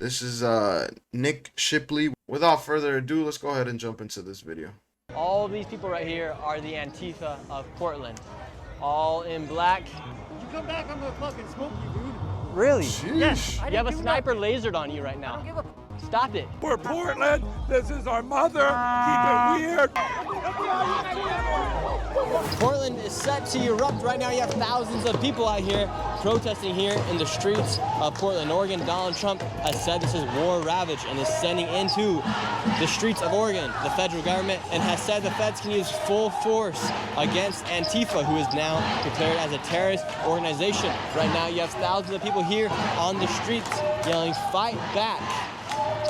This is Nick Shipley. Without further ado, let's go ahead and jump into this video. All of these people right here are the Antifa of Portland. All in black. You come back, I'm gonna fucking smoke you, dude. Really? Sheesh. Yes. You have a sniper lasered on you right I now. don't give a Stop it. We're Portland. This is our mother. Keep it weird. Portland is set to erupt right now. You have thousands of people out here protesting here in the streets of Portland, Oregon. Donald Trump has said this is war ravaged and is sending into the streets of Oregon the federal government, and has said the feds can use full force against Antifa, who is now declared as a terrorist organization. Right now you have thousands of people here on the streets yelling, "Fight back"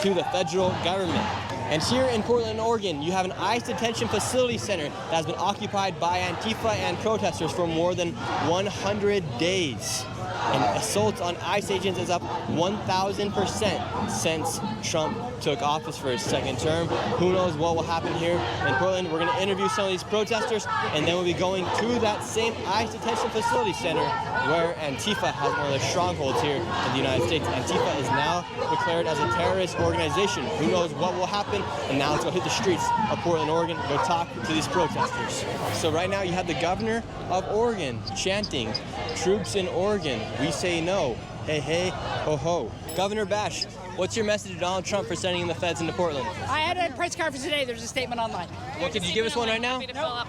to the federal government. And here in Portland, Oregon, you have an ICE detention facility center that has been occupied by Antifa and protesters for more than 100 days. And assaults on ICE agents is up 1,000% since Trump took office for his second term. Who knows what will happen here in Portland? We're going to interview some of these protesters, and then we'll be going to that same ICE detention facility center where Antifa has one of their strongholds here in the United States. Antifa is now declared as a terrorist organization. Who knows what will happen? And now let's go hit the streets of Portland, Oregon, go talk to these protesters. So right now you have the governor of Oregon chanting, "Troops in Oregon, we say no. Hey, hey, ho, ho." Governor Bash, what's your message to Donald Trump for sending the feds into Portland? I had a press conference today. There's a statement online. Well, could you give us one right now?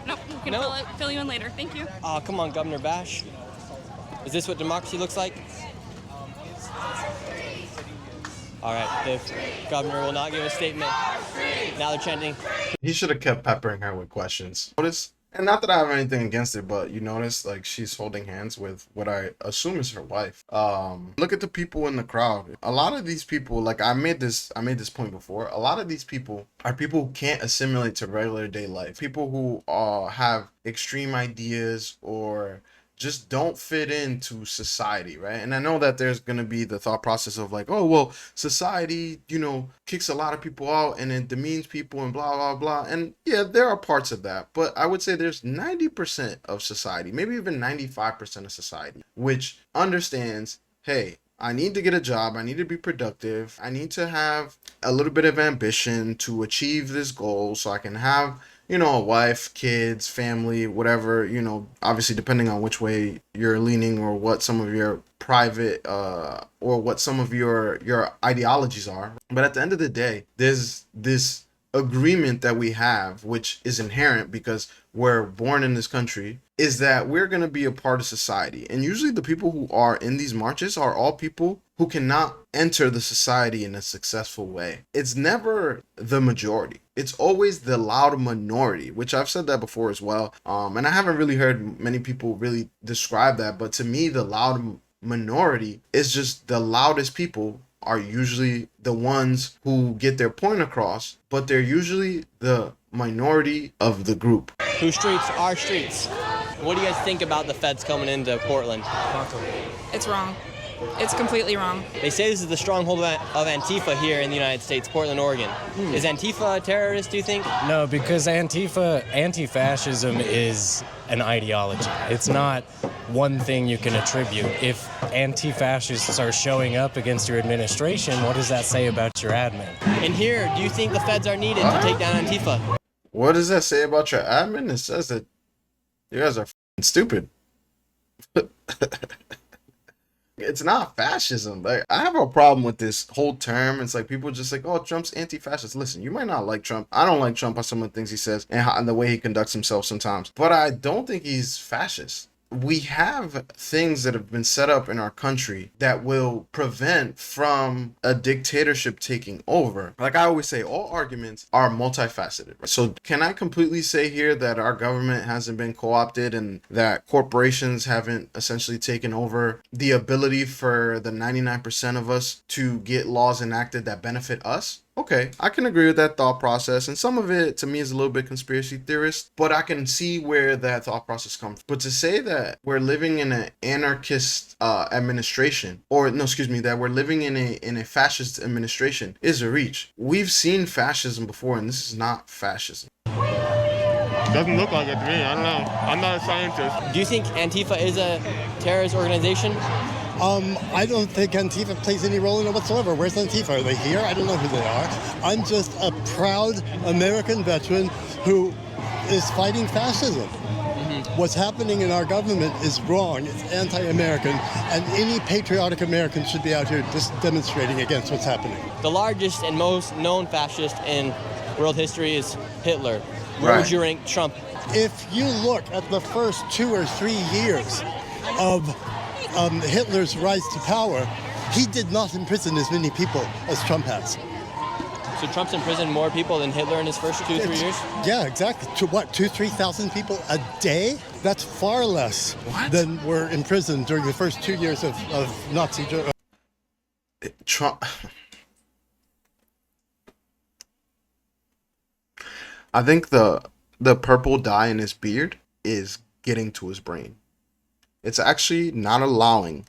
Nope, we can Nope. fill you in later. Thank you. Oh, come on, Governor Bash. Is this what democracy looks like? All right, the governor will not give a statement. Now they're chanting. He should have kept peppering her with questions. Notice, and not that I have anything against it, but you notice like she's holding hands with what I assume is her wife. Look at the people in the crowd. A lot of these people, like I made this point before. A lot of these people are people who can't assimilate to regular day life. People who have extreme ideas or just don't fit into society, right? And I know that there's gonna be the thought process of like, oh well, society, kicks a lot of people out and it demeans people and blah blah blah. And yeah, there are parts of that, but I would say there's 90% of society, maybe even 95% of society, which understands, hey, I need to get a job. I need to be productive. I need to have a little bit of ambition to achieve this goal so I can have, a wife, kids, family, whatever, obviously depending on which way you're leaning or what some of your private or what some of your ideologies are. But at the end of the day, there's this agreement that we have, which is inherent because we're born in this country, is that we're going to be a part of society. And usually the people who are in these marches are all people who cannot enter the society in a successful way. It's never the majority. It's always the loud minority, which I've said that before as well. And I haven't really heard many people really describe that. But to me, the loud minority is just the loudest people are usually the ones who get their point across, but they're usually the minority of the group. Whose streets? Our streets. What do you guys think about the feds coming into Portland? It's wrong. It's completely wrong. They say this is the stronghold of Antifa here in the United States, Portland, Oregon. Is Antifa a terrorist, do you think? No, because anti-fascism is an ideology. It's not one thing you can attribute. If anti-fascists are showing up against your administration, what does that say about your admin? And here, do you think the feds are needed to take down Antifa? What does that say about your admin? It says that you guys are f***ing stupid. It's not fascism. Like, I have a problem with this whole term. It's like people just like, oh, Trump's anti-fascist. Listen, you might not like Trump. I don't like Trump on some of the things he says and the way he conducts himself sometimes. But I don't think he's fascist. We have things that have been set up in our country that will prevent from a dictatorship taking over. Like I always say, all arguments are multifaceted. Right? So can I completely say here that our government hasn't been co-opted and that corporations haven't essentially taken over the ability for the 99% of us to get laws enacted that benefit us? Okay, I can agree with that thought process, and some of it to me is a little bit conspiracy theorist, but I can see where that thought process comes from. But to say that we're living in an anarchist administration, that we're living in a fascist administration is a reach. We've seen fascism before, and this is not fascism. Doesn't look like it to me. I don't know. I'm not a scientist. Do you think Antifa is a terrorist organization? I don't think Antifa plays any role in it whatsoever. Where's Antifa? Are they here? I don't know who they are. I'm just a proud American veteran who is fighting fascism. What's happening in our government is wrong. It's anti-American, and any patriotic American should be out here just demonstrating against what's happening. The largest and most known fascist in world history is Hitler. Where would you rank Trump? If you look at the first 2 or 3 years of Hitler's rise to power, he did not imprison as many people as Trump has. So Trump's imprisoned more people than Hitler in his first 2-3 years? Yeah, exactly. To what, 2,000-3,000 people a day? That's far less than were imprisoned during the first 2 years of Nazi Germany. Trump. I think the purple dye in his beard is getting to his brain. It's actually not allowing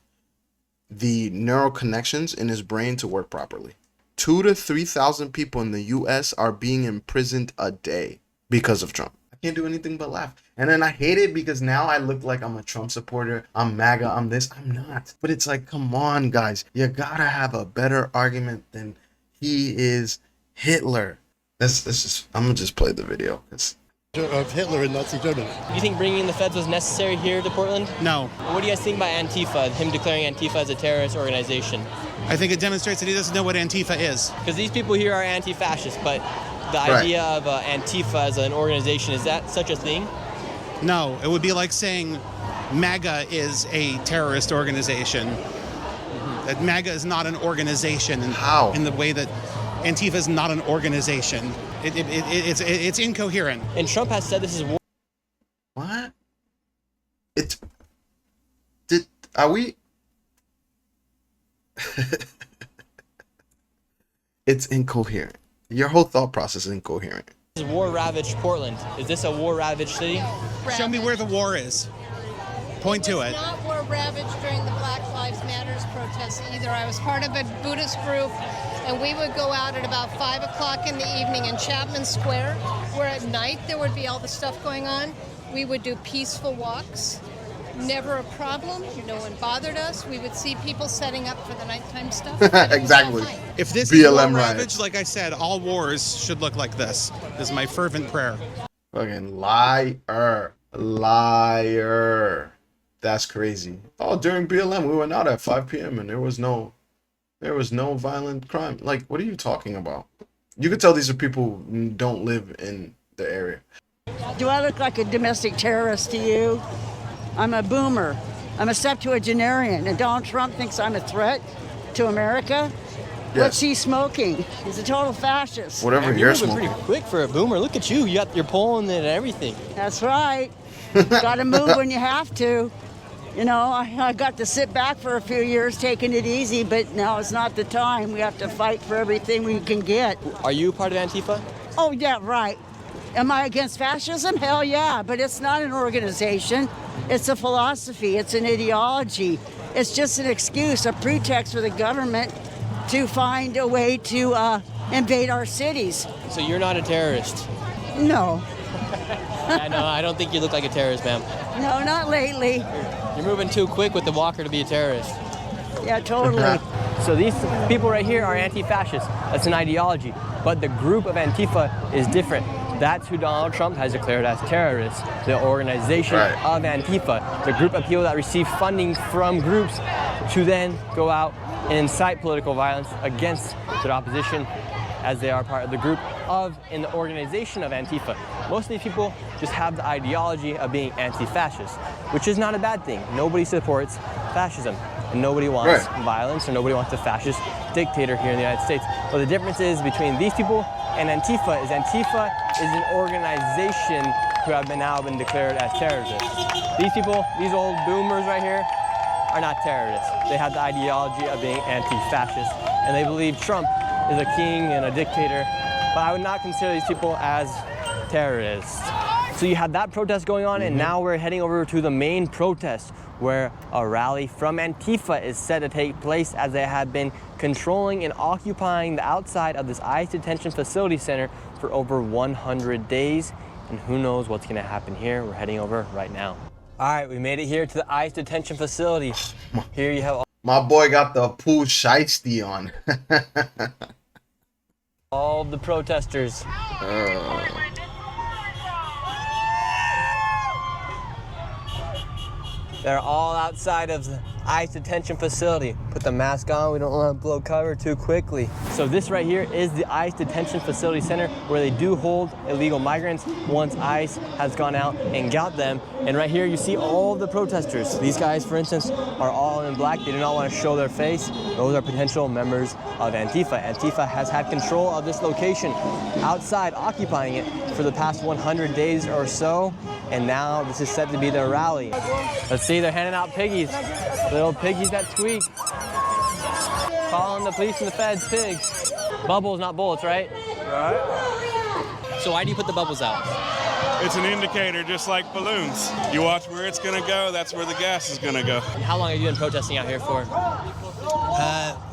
the neural connections in his brain to work properly. 2,000 to 3,000 people in the U.S. are being imprisoned a day because of Trump. I can't do anything but laugh. And then I hate it because now I look like I'm a Trump supporter. I'm MAGA. I'm this. I'm not. But it's like, come on, guys. You gotta have a better argument than he is Hitler. I'm gonna just play the video. Of Hitler in Nazi Germany. Do you think bringing the feds was necessary here to Portland? No. What do you guys think about Antifa, him declaring Antifa as a terrorist organization? I think it demonstrates that he doesn't know what Antifa is. Because these people here are anti-fascist, but the idea of Antifa as an organization, is that such a thing? No, it would be like saying MAGA is a terrorist organization. That MAGA is not an organization. How? In the way that Antifa is not an organization. It's incoherent. And Trump has said this is war. What? Are we? It's incoherent. Your whole thought process is incoherent. This is war-ravaged Portland. Is this a war-ravaged city? Show me where the war is. Point to it. Not war-ravaged during the Black Lives Matters protests either. I was part of a Buddhist group, and we would go out at about 5 o'clock in the evening in Chapman Square, where at night there would be all the stuff going on. We would do peaceful walks. Never a problem. No one bothered us. We would see people setting up for the nighttime stuff. Exactly. If this BLM is war riots. ravaged, like I said, all wars should look like this. This is my fervent prayer. Fucking liar. That's crazy. Oh, during BLM, we went out at 5 p.m. and there was no violent crime. Like, what are you talking about? You could tell these are people who don't live in the area. Do I look like a domestic terrorist to you? I'm a boomer. I'm a septuagenarian, and Donald Trump thinks I'm a threat to America? Yes. What's he smoking? He's a total fascist. Whatever you're smoking. Pretty quick for a boomer. Look at you. You got your polling and everything. That's right. Got to move when you have to. You know, I got to sit back for a few years taking it easy, but now it's not the time. We have to fight for everything we can get. Are you part of Antifa? Oh, yeah, right. Am I against fascism? Hell yeah, but it's not an organization. It's a philosophy. It's an ideology. It's just an excuse, a pretext for the government to find a way to invade our cities. So you're not a terrorist? No. I know. I don't think you look like a terrorist, ma'am. No, not lately. You're moving too quick with the walker to be a terrorist. Yeah, totally. So these people right here are anti-fascist. That's an ideology. But the group of Antifa is different. That's who Donald Trump has declared as terrorists. The organization of Antifa. The group of people that receive funding from groups to then go out and incite political violence against their opposition, as they are part of the group of and the organization of Antifa. Most of these people just have the ideology of being anti-fascist, which is not a bad thing. Nobody supports fascism, and nobody wants violence, or nobody wants a fascist dictator here in the United States. But the difference is between these people and Antifa is an organization who have now been declared as terrorists. These people, these old boomers right here, are not terrorists. They have the ideology of being anti-fascist, and they believe Trump is a king and a dictator, but I would not consider these people as terrorists. So you had that protest going on, and now we're heading over to the main protest, where a rally from Antifa is set to take place, as they have been controlling and occupying the outside of this ICE detention facility center for over 100 days, and who knows what's gonna happen here. We're heading over right now. All right, we made it here to the ICE detention facility. Here you have all My boy got the Pooh Shiesty on. All the protesters. They're all outside of the ICE detention facility. Put the mask on, we don't want to blow cover too quickly. So this right here is the ICE detention facility center where they do hold illegal migrants once ICE has gone out and got them. And right here you see all the protesters. These guys, for instance, are all in black. They do not want to show their face. Those are potential members of Antifa. Antifa has had control of this location outside, occupying it for the past 100 days or so. And now this is set to be their rally. Let's see, they're handing out piggies. Little piggies that squeak. Calling the police and the feds pigs. Bubbles, not bullets, right? Right. So why do you put the bubbles out? It's an indicator, just like balloons. You watch where it's gonna go, that's where the gas is gonna go. And how long have you been protesting out here for?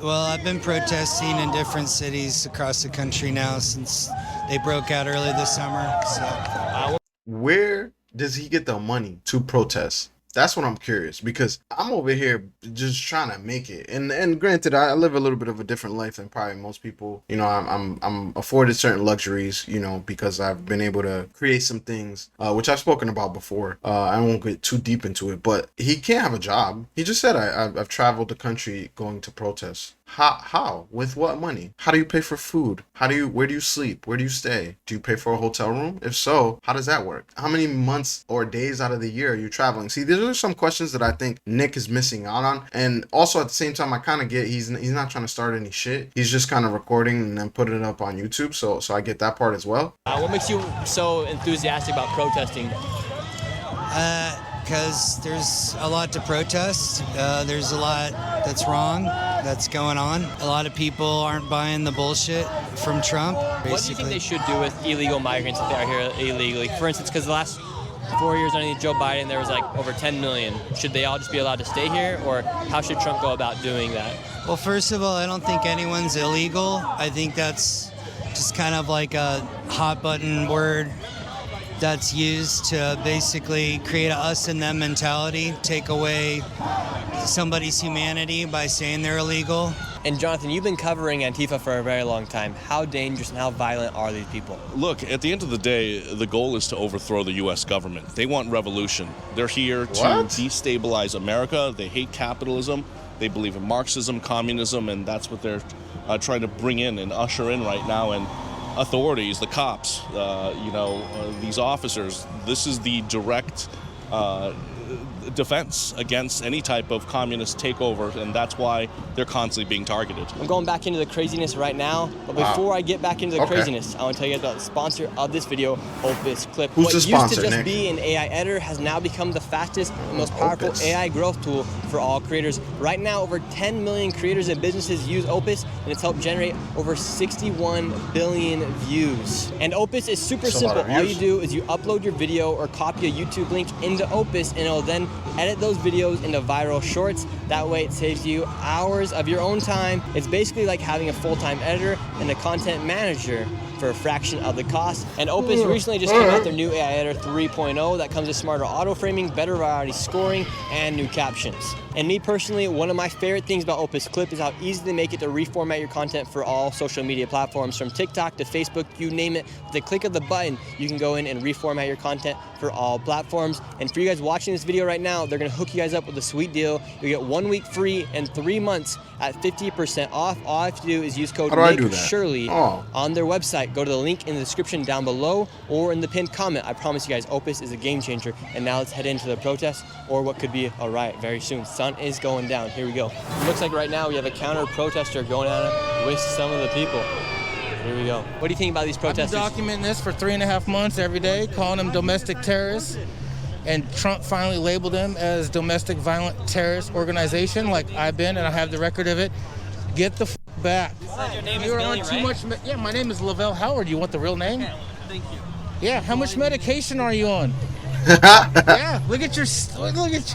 Well, I've been protesting in different cities across the country now since they broke out early this summer. So. Where does he get the money to protest? That's what I'm curious, because I'm over here just trying to make it. And granted, I live a little bit of a different life than probably most people. You know, I'm afforded certain luxuries, you know, because I've been able to create some things, which I've spoken about before. I won't get too deep into it, but he can't have a job. He just said I've traveled the country going to protest. How? With what money? How do you pay for food? Where do you sleep? Where do you stay? Do you pay for a hotel room? If so, how does that work? How many months or days out of the year are you traveling? See, these are some questions that I think Nick is missing out on. And also at the same time, I kind of get he's not trying to start any shit. He's just kind of recording and then putting it up on YouTube. So I get that part as well. What makes you so enthusiastic about protesting? Because there's a lot to protest. There's a lot that's wrong, that's going on. A lot of people aren't buying the bullshit from Trump. Basically. What do you think they should do with illegal migrants if they are here illegally? For instance, because the last 4 years underneath Joe Biden, there was like over 10 million. Should they all just be allowed to stay here, or how should Trump go about doing that? Well, first of all, I don't think anyone's illegal. I think that's just kind of like a hot button word that's used to basically create a us and them mentality, take away somebody's humanity by saying they're illegal. And Jonathan, you've been covering Antifa for a very long time. How dangerous and how violent are these people? Look, at the end of the day, the goal is to overthrow the U.S. government. They want revolution. They're here to destabilize America. They hate capitalism. They believe in Marxism, communism, and that's what they're trying to bring in and usher in right now. And authorities, the cops, these officers, this is the direct defense against any type of communist takeover, and that's why they're constantly being targeted. I'm going back into the craziness right now, but before I get back into the craziness, I want to tell you about the sponsor of this video, Opus Clip. Who's the sponsor, used to just Nick? be an AI editor has now become the fastest and most powerful AI growth tool for all creators. Right now, over 10 million creators and businesses use Opus, and it's helped generate over 61 billion views. And Opus is super simple. All you do is you upload your video or copy a YouTube link into Opus, and it'll then edit those videos into viral shorts. That way it saves you hours of your own time. It's basically like having a full-time editor and a content manager for a fraction of the cost. And Opus recently just came out their new AI Editor 3.0 that comes with smarter auto framing, better variety scoring, and new captions. And me personally, one of my favorite things about Opus Clip is how easy they make it to reformat your content for all social media platforms, from TikTok to Facebook, you name it. With the click of the button, you can go in and reformat your content for all platforms. And for you guys watching this video right now, they're gonna hook you guys up with a sweet deal. You get 1 week free and 3 months at 50% off. All I have to do is use code NICKSHIRLEY on their website. Go to the link in the description down below or in the pinned comment. I promise you guys, Opus is a game changer. And now let's head into the protest, or what could be a riot very soon. Sun is going down. Here we go. It looks like right now we have a counter protester going at it with some of the people. Here we go. What do you think about these protesters? I've been documenting this for 3.5 months every day, calling them domestic terrorists. And Trump finally labeled them as domestic violent terrorist organization, like I've been, and I have the record of it. Get the back. Your name is Billy, right? Yeah, my name is Lavelle Howard. You want the real name? Okay, thank you. Yeah, how much medication are you on? Yeah, look at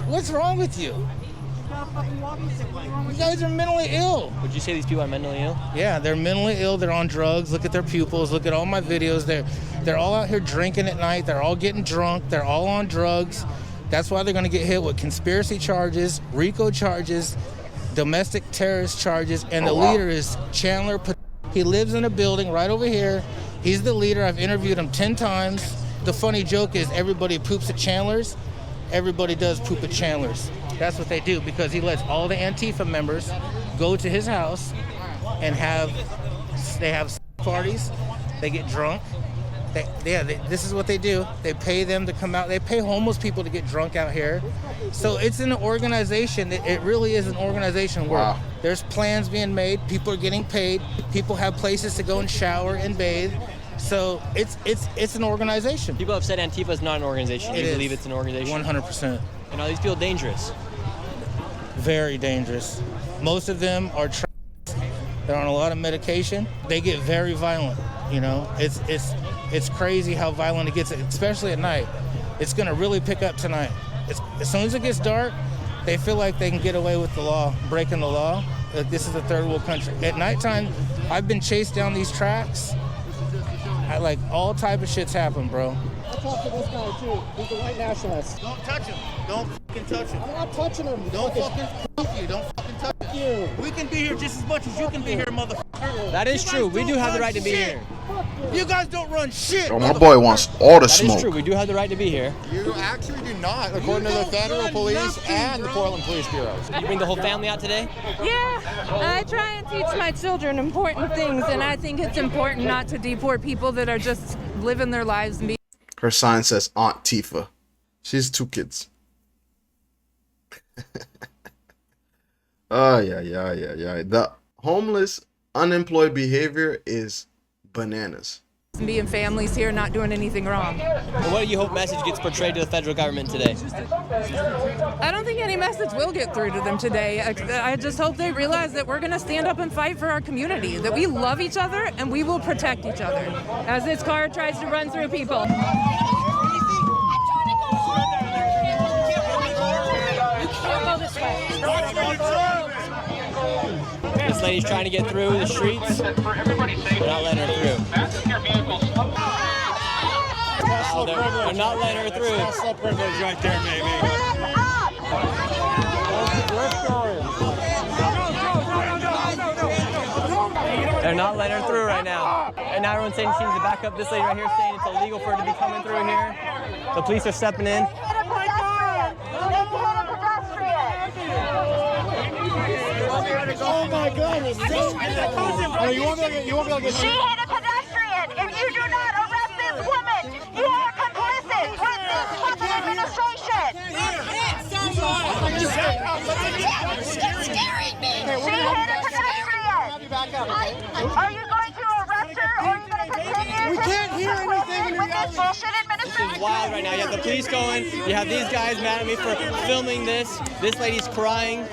what's wrong with you? You guys are mentally ill. Would you say these people are mentally ill? Yeah, they're mentally ill. They're on drugs. Look at their pupils. Look at all my videos. They're all out here drinking at night. They're all getting drunk. They're all on drugs. That's why they're going to get hit with conspiracy charges, RICO charges. domestic terrorist charges, and the wow. leader is Chandler. He lives in a building right over here. He's the leader. I've interviewed him 10 times. The funny joke is everybody poops at Chandler's. Everybody does poop at Chandler's. That's what they do, because he lets all the Antifa members go to his house and they have parties. They get drunk. This is what they do. They pay them to come out. They pay homeless people to get drunk out here. So it's an organization. It really is an organization where there's plans being made. People are getting paid. People have places to go and shower and bathe. So it's an organization. People have said Antifa is not an organization. You believe it's an organization? 100%. And are these people dangerous? Very dangerous. Most of them are they're on a lot of medication. They get very violent. You know, it's crazy how violent it gets, especially at night. It's going to really pick up tonight. As soon as it gets dark, they feel like they can get away with the law, breaking the law. This is a third world country. At nighttime, I've been chased down these tracks. Like all type of shit's happen, bro. I talked to this guy too. He's a white nationalist. Don't touch him. Don't fucking touch him. I'm not touching him. Don't fucking touch you. We can be here just as much as you can be here, motherfucker. That is true. We do have the right to be here. You guys don't run shit. Oh, my boy wants all the smoke. That is true. We do have the right to be here. You actually do not, according to the federal police and the Portland Police Bureau. Did you bring the whole family out today? Yeah, I try and teach my children important things, and I think it's important not to deport people that are just living their lives and be. Her sign says Aunt Tifa. She's 2 kids. Oh, yeah. The homeless, unemployed behavior is bananas. Being families here, not doing anything wrong. Well, what do you hope message gets portrayed to the federal government today? I don't think any message will get through to them today. I just hope they realize that we're going to stand up and fight for our community, that we love each other and we will protect each other as this car tries to run through people. This lady's trying to get through the streets. They're not letting her through. Oh, they're not letting her through. That's privilege right there, baby. They're not letting her through right now. And now everyone's saying she needs to back up. This lady right here saying it's illegal for her to be coming through here. The police are stepping in. Oh my goodness. You won't be able to get She hit a pedestrian. If you do not arrest this woman, you are complicit with this Trump administration. It's scaring me. She hit a pedestrian. Are you going to arrest her or are you going to continue? We can't hear anything with this bullshit administration. This is wild right now. You have the police going. You have these guys mad at me for filming this. This lady's crying.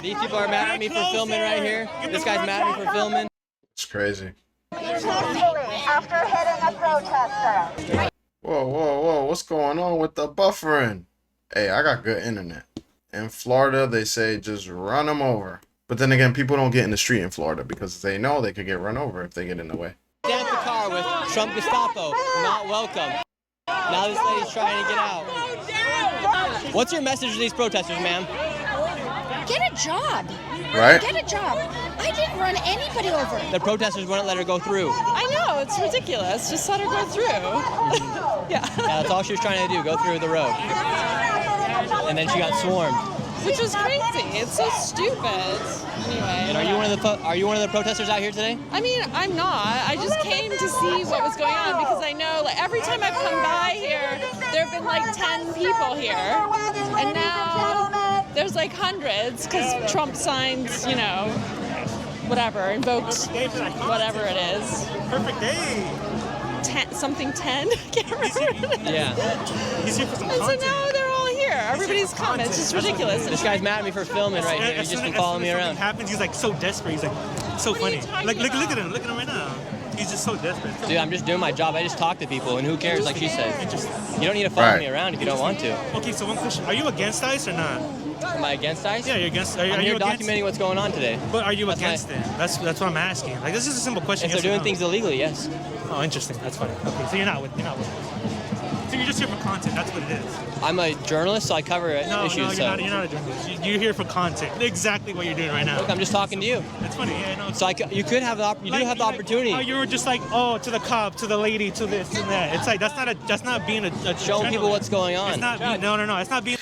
These people are mad at me for filming right here. This guy's mad at me for filming. It's crazy. After hitting a protester. Whoa. What's going on with the buffering? Hey, I got good internet. In Florida, they say just run them over. But then again, people don't get in the street in Florida because they know they could get run over if they get in the way. Down the car with Trump Gestapo. Not welcome. Now this lady's trying to get out. What's your message to these protesters, ma'am? Get a job. Right? Get a job. I didn't run anybody over. The protesters wouldn't let her go through. I know, it's ridiculous. Just let her go through. Yeah. That's all she was trying to do, go through the road. And then she got swarmed. Which was crazy. It's so stupid. Anyway. And are you one of the protesters out here today? I mean, I'm not. I just came to see what was going on because I know like every time I've come by here, there have been like 10 people here. And now there's like hundreds because Trump signed, you know, whatever, invoked whatever it is. Perfect day. 10? I can't remember. Yeah. He's here for some and so content. now they're all here. Everybody's coming. It's just ridiculous. This guy's mad at me for filming right here. He's just been following me around. Happens, he's like so desperate. He's like so funny. Like look at him. Look at him right now. He's just so desperate. Dude, I'm just doing my job. I just talk to people, and who cares? Like she said, you don't need to follow me around if you don't want to. Okay, so one question: are you against ICE or not? Am I against ICE? Yeah, you're against. Are I'm you here against documenting what's going on today. But are you against it? That's what I'm asking. Like this is a simple question. If they're doing things illegally, yes. Oh, interesting. That's funny. Okay, so you're not with. So you're just here for content. That's what it is. I'm a journalist, so I cover issues. No, you're so. not a journalist. You're here for content. Exactly what you're doing right now. Look, I'm just talking to you. That's funny. Yeah, no. So you could have you do have the opportunity. You were just like, to the cop, to the lady, to this and that. It's like that's not being a showing people what's going on. It's not being, no. It's not being.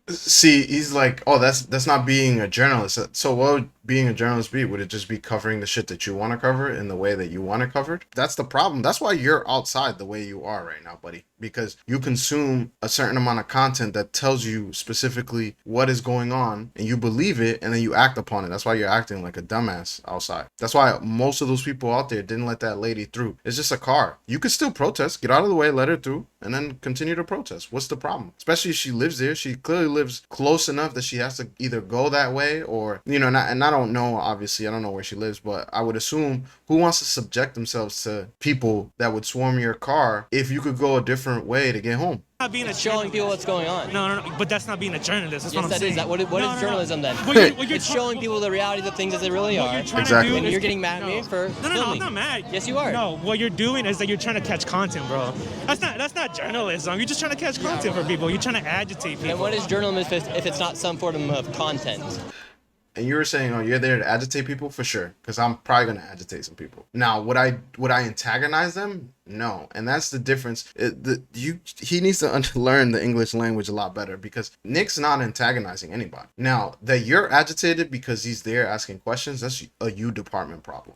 See, he's like, oh, that's not being a journalist. So what would being a journalist be? Would it just be covering the shit that you want to cover in the way that you want it covered? That's the problem. That's why you're outside the way you are right now, buddy. Because you consume a certain amount of content that tells you specifically what is going on, and you believe it, and then you act upon it. That's why you're acting like a dumbass outside. That's why most of those people out there didn't let that lady through. It's just a car. You could still protest. Get out of the way, let her through, and then continue to protest. What's the problem? Especially if she lives there. She clearly lives close enough that she has to either go that way or, and I don't know, obviously, I don't know where she lives, but I would assume who wants to subject themselves to people that would swarm your car if you could go a different way to get home? It's showing people what's going on. No, but that's not being a journalist. That's what I'm saying. What is journalism then? It's showing people the reality of things as they really are. Exactly. And you're getting mad at me for filming. I'm not mad. Yes, you are. No, what you're doing is that you're trying to catch content, bro. That's not journalism. You're just trying to catch content for people. You're trying to agitate people. And what is journalism if it's not some form of content? And you were saying, oh, you're there to agitate people? For sure, because I'm probably going to agitate some people. Now, would I antagonize them? No. And that's the difference. He needs to learn the English language a lot better, because Nick's not antagonizing anybody. Now, that you're agitated because he's there asking questions, that's a you department problem.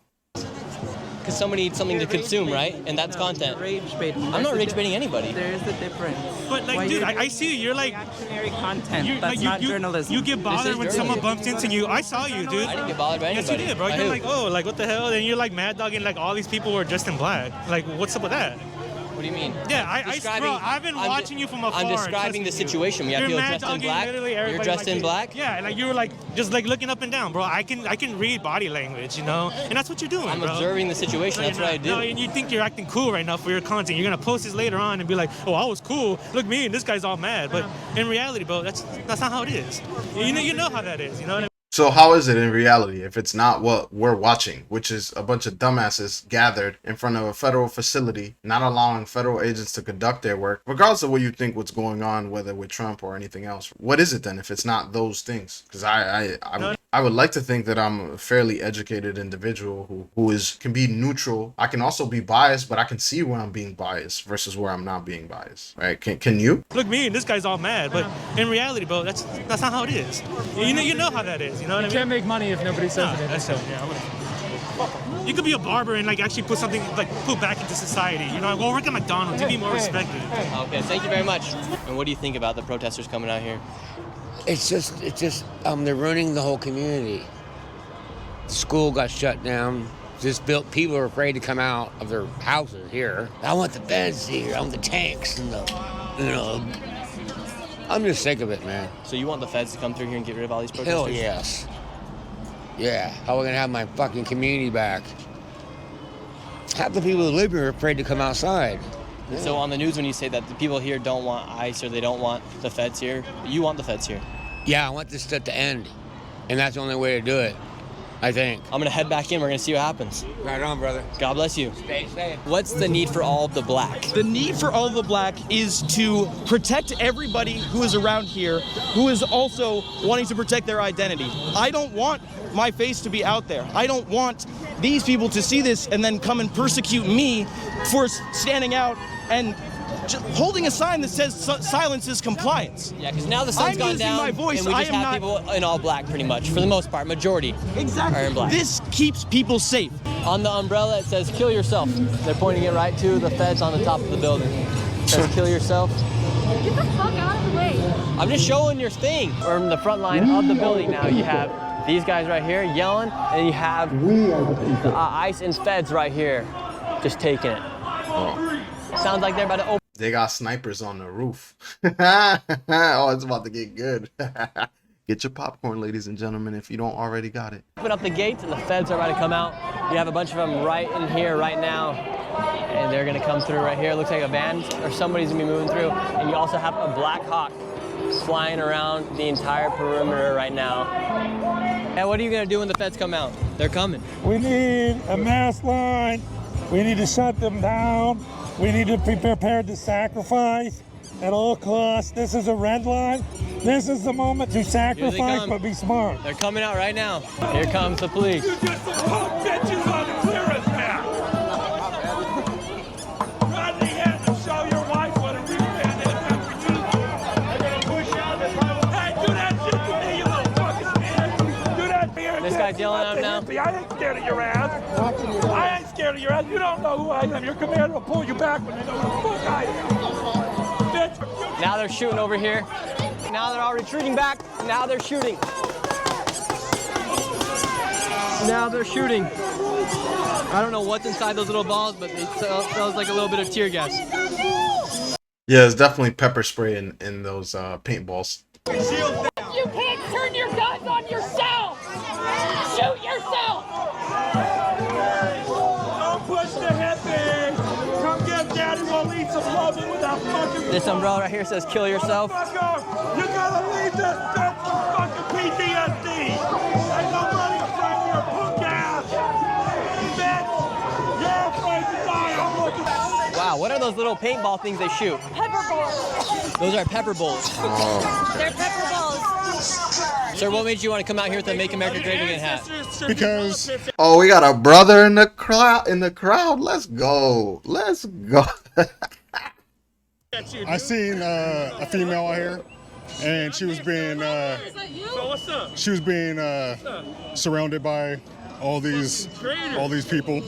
Because somebody needs something to consume, right? And that's content. I'm not rage baiting anybody. There is a difference. But dude, I see you. You're like reactionary content. That's not journalism. You get bothered when someone bumps into you. I saw you, dude. I didn't get bothered by anybody. Yes, you did, bro. You're like, what the hell? And you're like mad dogging like all these people were dressed in black. Like, what's up with that? What do you mean? Yeah, I've been watching you from afar. I'm describing the situation. We have people dressed in black. You're dressed in black. Yeah, like you were like just like looking up and down, bro. I can read body language, and that's what you're doing. I'm bro. observing the situation. That's what I do. No, and you think you're acting cool right now for your content. You're gonna post this later on and be like, oh, I was cool. Look me, and this guy's all mad. But in reality, bro, that's not how it is. You know how that is. You know what I mean? So how is it in reality if it's not what we're watching, which is a bunch of dumbasses gathered in front of a federal facility, not allowing federal agents to conduct their work, regardless of what you think what's going on, whether with Trump or anything else? What is it then if it's not those things? Because I would like to think that I'm a fairly educated individual who can be neutral. I can also be biased, but I can see where I'm being biased versus where I'm not being biased. Right? Can you? Look me, and this guy's all mad. But in reality, bro, that's not how it is. You know how that is. You know what I mean? You can't make money if nobody says it. That's it. Yeah. You could be a barber and like actually put something like put back into society. Well, work at McDonald's to be more respected. Okay, thank you very much. And what do you think about the protesters coming out here? It's just they're ruining the whole community. School got shut down. People are afraid to come out of their houses here. I want the feds here. I want the tanks and I'm just sick of it, man. So you want the feds to come through here and get rid of all these protesters? Hell yes. Yeah, how are we gonna have my fucking community back? Half the people who live here are afraid to come outside. Yeah. So on the news when you say that the people here don't want ICE or they don't want the feds here, you want the feds here? Yeah, I want this stuff to end. And that's the only way to do it, I think. I'm gonna head back in, we're gonna see what happens. Right on, brother. God bless you. Stay safe. What's the need for all of the black? The need for all of the black is to protect everybody who is around here, who is also wanting to protect their identity. I don't want my face to be out there. I don't want these people to see this and then come and persecute me for standing out and holding a sign that says silence is compliance. Yeah, because now the sun's gone down, my voice. And we just have people in all black pretty much, for the most part, majority are in black. This keeps people safe. On the umbrella it says kill yourself. They're pointing it right to the feds on the top of the building. It says kill yourself. Get the fuck out of the way. I'm just showing your thing. We're in the front line of the building now. You have these guys right here yelling, and you have ICE and feds right here just taking it. Oh. Sounds like they're about to open. They got snipers on the roof. Oh, it's about to get good. Get your popcorn, ladies and gentlemen, if you don't already got it. Open up the gates and the feds are about to come out. You have a bunch of them right in here right now. And they're gonna come through right here. It looks like a van or somebody's gonna be moving through. And you also have a Black Hawk flying around the entire perimeter right now. And what are you gonna do when the feds come out? They're coming. We need a mass line. We need to shut them down. We need to be prepared to sacrifice at all costs. This is a red line. This is the moment to sacrifice, but be smart. They're coming out right now. Here comes the police. You just punk bitches on the clearance map. Run the hand and show your wife what a real man is after you. They're gonna push out this level. Hey, do that shit to me, you little fucking man. Do that to me. This guy yelling at him now. I ain't scared of your ass. I ain't scared of your ass. You don't know who I am. Your commander will pull you back when they know who the fuck I am. Bitch. Now they're shooting over here. Now they're all retreating back. Now they're shooting. Now they're shooting. I don't know what's inside those little balls, but it smells like a little bit of tear gas. Yeah, it's definitely pepper spray in those paintballs. You can't turn your guns on yourself! Shoot yourself! Don't push the hip in! Come get daddy, we'll eat some loving without fucking... This umbrella right here says kill yourself. You gotta leave this bitch for fucking PTSD! Ain't nobody afraid of your punk ass! Bitch! You're afraid to die, I'm looking... Wow, what are those little paintball things they shoot? Pepper balls. Those are pepper balls. They're pepper balls. Sir, what made you want to come out here with a Make America Great Again hat? Because Oh, we got a brother in the crowd. Let's go. Let's go. I seen a female out here, and she was being surrounded by all these people.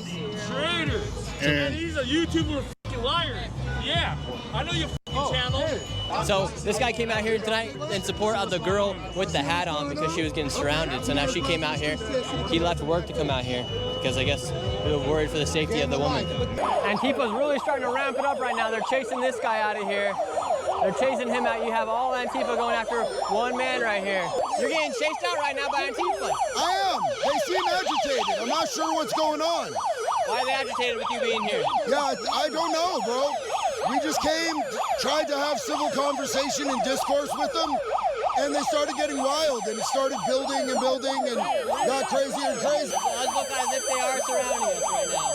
Traitors! And he's a YouTuber fucking liar. Yeah, I know your fucking channel. So this guy came out here tonight in support of the girl with the hat on because she was getting surrounded. So now she came out here. He left work to come out here because I guess they were worried for the safety of the woman. Antifa's really starting to ramp it up right now. They're chasing this guy out of here. They're chasing him out. You have all Antifa going after one man right here. You're getting chased out right now by Antifa. I am. They seem agitated. I'm not sure what's going on. Why are they agitated with you being here? Yeah, I don't know, bro. We just came, tried to have civil conversation and discourse with them, and they started getting wild, and it started building and building and got crazier and crazier. It does look as if they are surrounding us right now.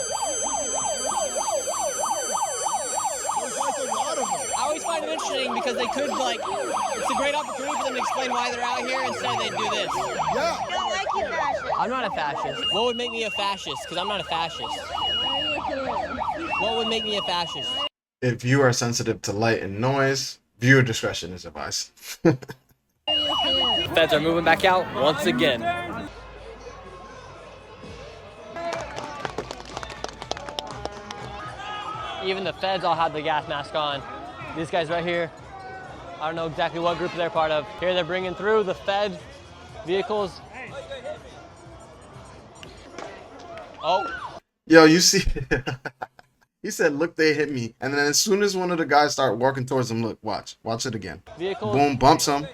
There's like a lot of them. I always find it interesting because they could, like, it's a great opportunity for them to explain why they're out here. Instead, they do this. Yeah. I don't like you, fascist. I'm not a fascist. What would make me a fascist? Because I'm not a fascist. What would make me a fascist? If you are sensitive to light and noise, viewer discretion is advised. Feds are moving back out once again. Even the feds all have the gas mask on. These guys right here, I don't know exactly what group they're part of. Here they're bringing through the Fed vehicles. Oh. Yo, you see, he said, look, they hit me. And then as soon as one of the guys start walking towards him, look, watch it again. Vehicle. Boom, bumps him.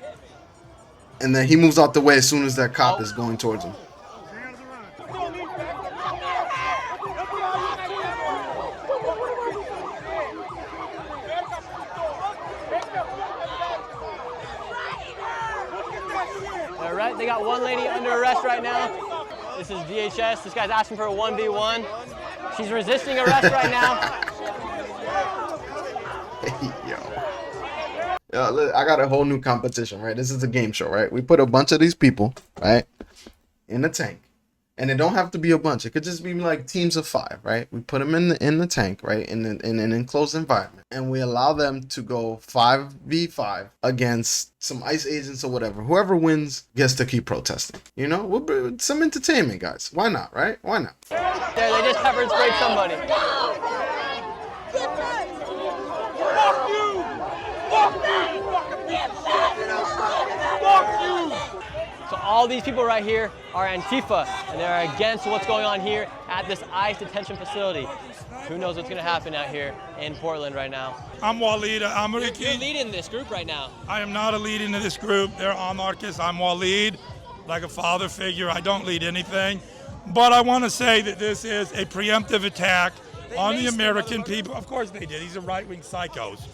And then he moves out the way as soon as that cop is going towards him. All right, they got one lady under arrest right now. This is DHS. This guy's asking for a 1v1. She's resisting arrest right now. Hey, yo, look, I got a whole new competition, right? This is a game show, right? We put a bunch of these people, right, in a tank. And it don't have to be a bunch. It could just be like teams of 5, right? We put them in the tank, right, in an enclosed environment, and we allow them to go 5v5 against some ICE agents or whatever. Whoever wins gets to keep protesting. You know, some entertainment, guys. Why not, right? Why not? There, they just pepper sprayed somebody. Fuck you! Fuck you! Fuck you! So all these people right here are Antifa, and they're against what's going on here at this ICE detention facility. Who knows what's going to happen out here in Portland right now? I'm Waleed. You're leading this group right now. I am not a lead into this group. They're anarchists. I'm Waleed, like a father figure. I don't lead anything. But I want to say that this is a preemptive attack on the American people. Of course they did. These are right-wing psychos.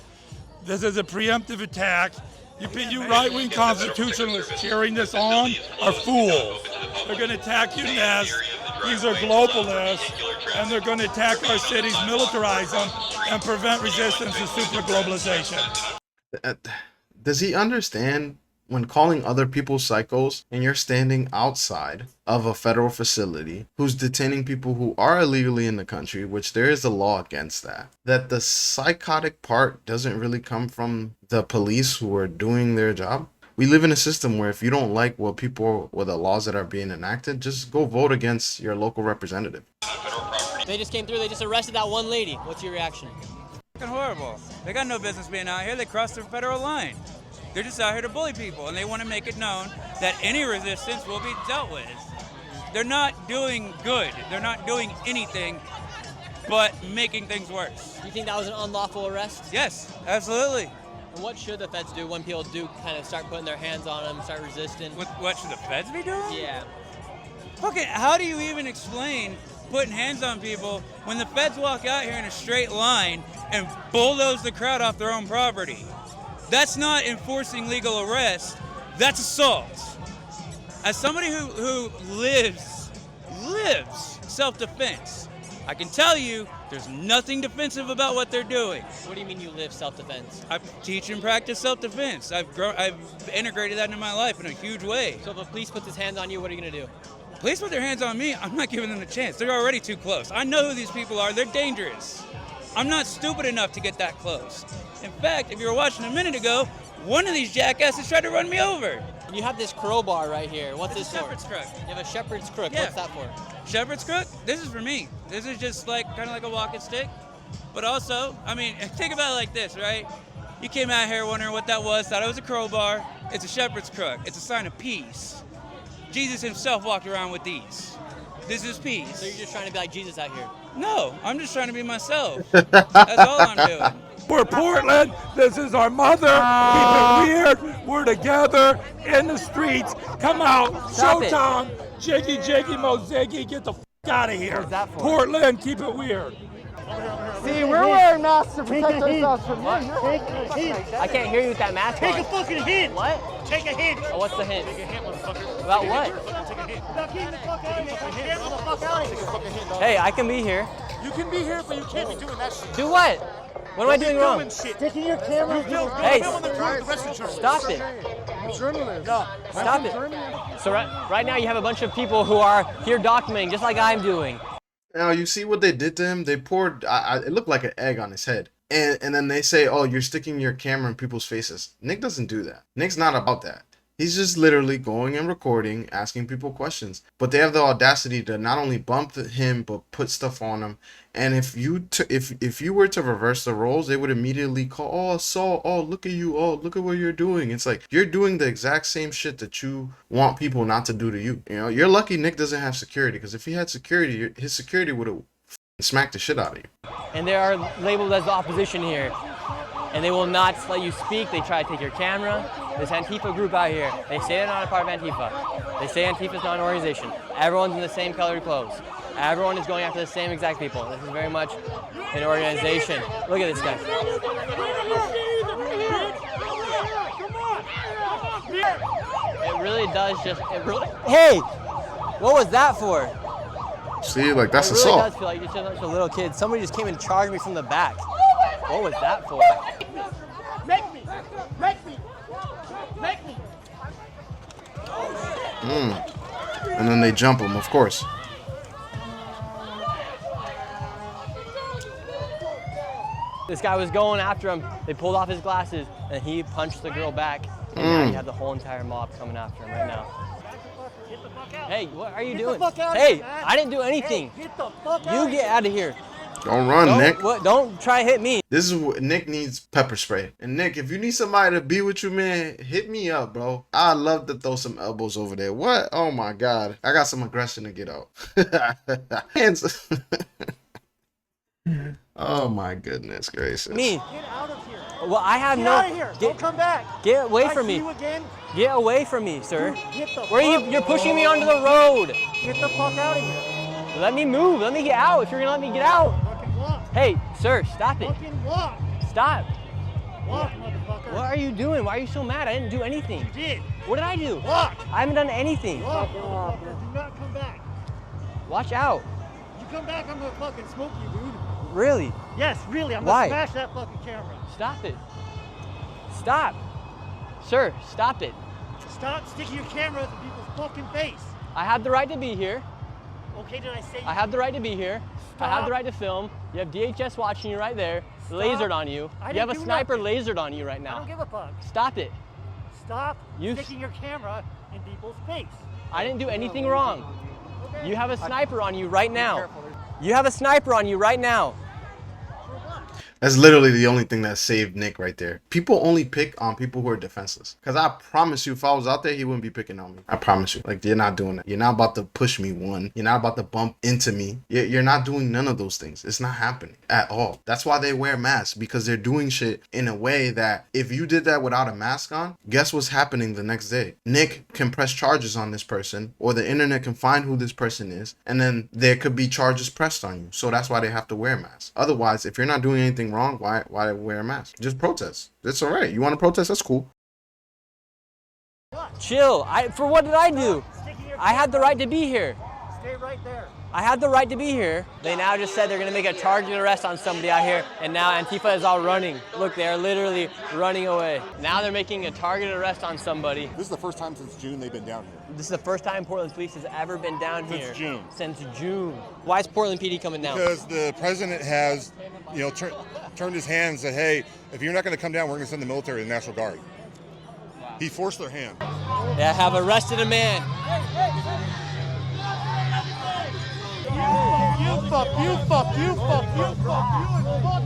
This is a preemptive attack. You right-wing constitutionalists cheering this on are fools. They're going to attack you next. These are globalists, and they're going to attack our cities, militarize them, and prevent resistance to super globalization. Does he understand when calling other people psychos and you're standing outside of a federal facility who's detaining people who are illegally in the country, which there is a law against that the psychotic part doesn't really come from the police who are doing their job? We live in a system where if you don't like what the laws that are being enacted, just go vote against your local representative. They just came through, they just arrested that one lady. What's your reaction? Fucking horrible. They got no business being out here. They crossed the federal line. They're just out here to bully people, and they want to make it known that any resistance will be dealt with. They're not doing good. They're not doing anything but making things worse. You think that was an unlawful arrest? Yes, absolutely. And what should the feds do when people do kind of start putting their hands on them, start resisting? What should the feds be doing? Yeah. Okay, how do you even explain putting hands on people when the feds walk out here in a straight line and bulldoze the crowd off their own property? That's not enforcing legal arrest, that's assault. As somebody who lives self-defense, I can tell you there's nothing defensive about what they're doing. What do you mean you live self-defense? I teach and practice self-defense. I've integrated that into my life in a huge way. So if a police puts his hands on you, what are you gonna do? Police put their hands on me, I'm not giving them a chance. They're already too close. I know who these people are, they're dangerous. I'm not stupid enough to get that close. In fact, if you were watching a minute ago, one of these jackasses tried to run me over. You have this crowbar right here. What's this for? Shepherd's crook. You have a shepherd's crook. Yeah. What's that for? Shepherd's crook? This is for me. This is just kind of like a walking stick. But also, I mean, think about it like this, right? You came out here wondering what that was, thought it was a crowbar. It's a shepherd's crook. It's a sign of peace. Jesus himself walked around with these. This is peace. So you're just trying to be like Jesus out here? No, I'm just trying to be myself. That's all I'm doing. We're Portland. This is our mother. Keep it weird. We're together in the streets. Come out. Showtime. Jiggy, jiggy, moziggy. Get the f out of here. Portland, keep it weird. See, we're wearing masks to protect ourselves from you. Take a hint. I can't hear you with that mask on. Take a fucking hint. What? Take a hint. Oh, what's the hint? Take a hint, motherfucker. About what? Take a hint. Now keep the fuck out of here. Get the fuck out of here. Hey, I can be here. You can be here, but you can't be doing that shit. Do what? What am I doing wrong? Taking your camera. Hey, stop it. Journalist. Stop it. So right now you have a bunch of people who are here documenting, just like I'm doing. Now you see what they did to him? They poured, it looked like an egg on his head. And then they say, oh, you're sticking your camera in people's faces. Nick doesn't do that. Nick's not about that. He's just literally going and recording, asking people questions. But they have the audacity to not only bump him, but put stuff on him. And if you were to reverse the roles, they would immediately call, oh, assault, oh, look at you, oh, look at what you're doing. It's like, you're doing the exact same shit that you want people not to do to you. You know, you're lucky Nick doesn't have security, because if he had security, his security would have smacked the shit out of you. And they are labeled as the opposition here. And they will not let you speak. They try to take your camera. This Antifa group out here, they say they're not a part of Antifa. They say Antifa is not an organization. Everyone's in the same colored clothes. Everyone is going after the same exact people. This is very much an organization. Look at this guy. It really does just, hey, what was that for? See, like, that's it really assault. Does feel like you're just a little kid. Somebody just came and charged me from the back. What was that for? Make me. Make me. Make me. And then they jump him, of course. This guy was going after him. They pulled off his glasses, and he punched the girl back. And now you have the whole entire mob coming after him right now. Hey, what are you doing? Hey, I didn't do anything. Get the fuck out. You get out of here. Don't run, Nick. Don't try to hit me. This is what Nick needs: pepper spray. And Nick, if you need somebody to be with you, man, hit me up, bro. I'd love to throw some elbows over there. What? Oh my God. I got some aggression to get out. Hands. Oh my goodness gracious. Me. Get out of here. Well, I have Get no. out of here. Don't come back. Get away from See me. you again. Get away from me, sir. Dude, get the Where are you? fuck- You're pushing me onto the road. Get the fuck out of here. Let me move. Let me get out. If you're gonna let me get out. Fucking walk. Hey, sir, stop it. Fucking walk. Stop. Walk, motherfucker. What are you doing? Why are you so mad? I didn't do anything. You did. What did I do? Walk. I haven't done anything. Walk. Do not come back. Watch out. You come back, I'm gonna fucking smoke you, dude. Really? Yes, really. I'm Why? gonna smash that fucking camera. Stop it. Stop. Sir, stop it. Stop sticking your camera in people's fucking face. I have the right to be here. Okay, did I say? I have the right to be here. I have the right to film. You have DHS watching you right there, lasered on you. You have a sniper lasered on you right now. I don't give a fuck. Stop it. Stop sticking your camera in people's face. I didn't do anything wrong. You have a sniper on you right now. You have a sniper on you right now. That's literally the only thing that saved Nick right there. People only pick on people who are defenseless. Because I promise you, if I was out there, he wouldn't be picking on me. I promise you. Like, you're not doing that. You're not about to push me, one. You're not about to bump into me. You're not doing none of those things. It's not happening at all. That's why they wear masks. Because they're doing shit in a way that if you did that without a mask on, guess what's happening the next day? Nick can press charges on this person, or the internet can find who this person is, and then there could be charges pressed on you. So that's why they have to wear masks. Otherwise, if you're not doing anything wrong, why wear a mask? Just protest. It's all right. You want to protest? That's cool. Chill. For what did I do? I had the right to be here. Stay right there. I had the right to be here. They now just said they're going to make a targeted arrest on somebody out here, and now Antifa is all running. Look, they are literally running away. Now they're making a targeted arrest on somebody. This is the first time since June they've been down here. This is the first time Portland Police has ever been down here. Since June. Since June. Why is Portland PD coming down? Because the president has, turned his hand and said, hey, if you're not going to come down, we're going to send the military and the National Guard. He forced their hand. They have arrested a man. You fuck, you fuck, you fuck, you fuck.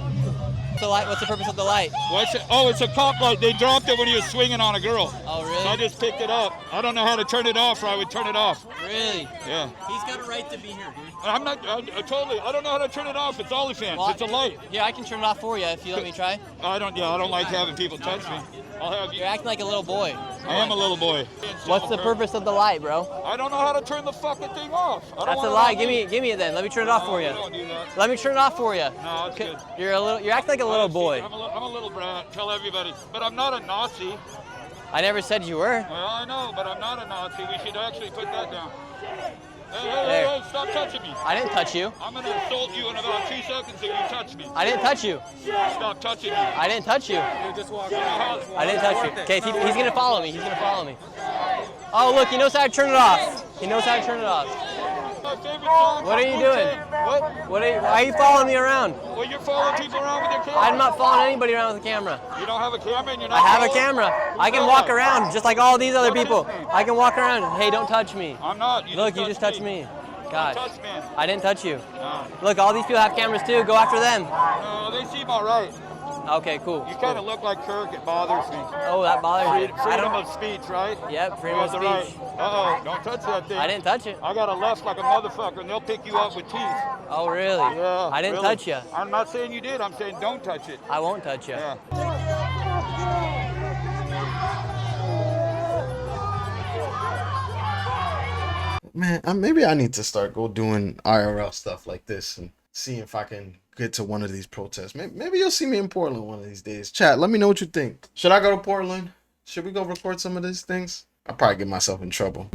The light. What's the purpose of the light? It's a cop light. They dropped it when he was swinging on a girl. Oh, really? So I just picked it up. I don't know how to turn it off, or I would turn it off. Really? Yeah. He's got a right to be here, dude. I'm not, I don't know how to turn it off. It's OnlyFans. Well, it's a light. Yeah, I can turn it off for you if you let me try. I don't like having people touch me. You're acting like a little boy. I am a little boy. What's the purpose of the light, bro? I don't know how to turn the fucking thing off. That's a lie. Give me it then. Let me turn it off for you. Don't do that. Let me turn it off for you. No, it's good. You're acting like a little boy. I'm a little brat. Tell everybody. But I'm not a Nazi. I never said you were. Well, I know, but I'm not a Nazi. We should actually put that down. Hey, stop touching me. I didn't touch you. I'm going to assault you in about 2 seconds if you touch me. I didn't touch you. Stop touching me. I didn't touch you. You're just walking out. I didn't touch you. Okay, he's going to follow me. He's going to follow me. Oh, look, he knows how to turn it off. He knows how to turn it off. What are you doing? Why are you following me around? Well, you're following people around with your camera. I'm not following anybody around with a camera. You don't have a camera and you're not I have a camera. I can walk around just like all these other people. I can walk around. Hey, don't touch me. I'm not. Look, you just touched me. Gosh. Touch me. I didn't touch you. No. Look, all these people have cameras too. Go after them. No, they seem all right. Okay, cool. You kind of look like Kirk. It bothers me. Oh, that bothers you. Freedom of speech, right? Yep, freedom of speech. Right. Uh-oh, don't touch that thing. I didn't touch it. I got a left like a motherfucker, and they'll pick you up with teeth. Oh, really? Yeah. I didn't really. touch you. I'm not saying you did. I'm saying don't touch it. I won't touch you. Yeah. Man, maybe I need to start doing IRL stuff like this and see if I can get to one of these protests. Maybe you'll see me in Portland one of these days. Chat, let me know what you think. Should I go to Portland? Should we go record some of these things? I'll probably get myself in trouble.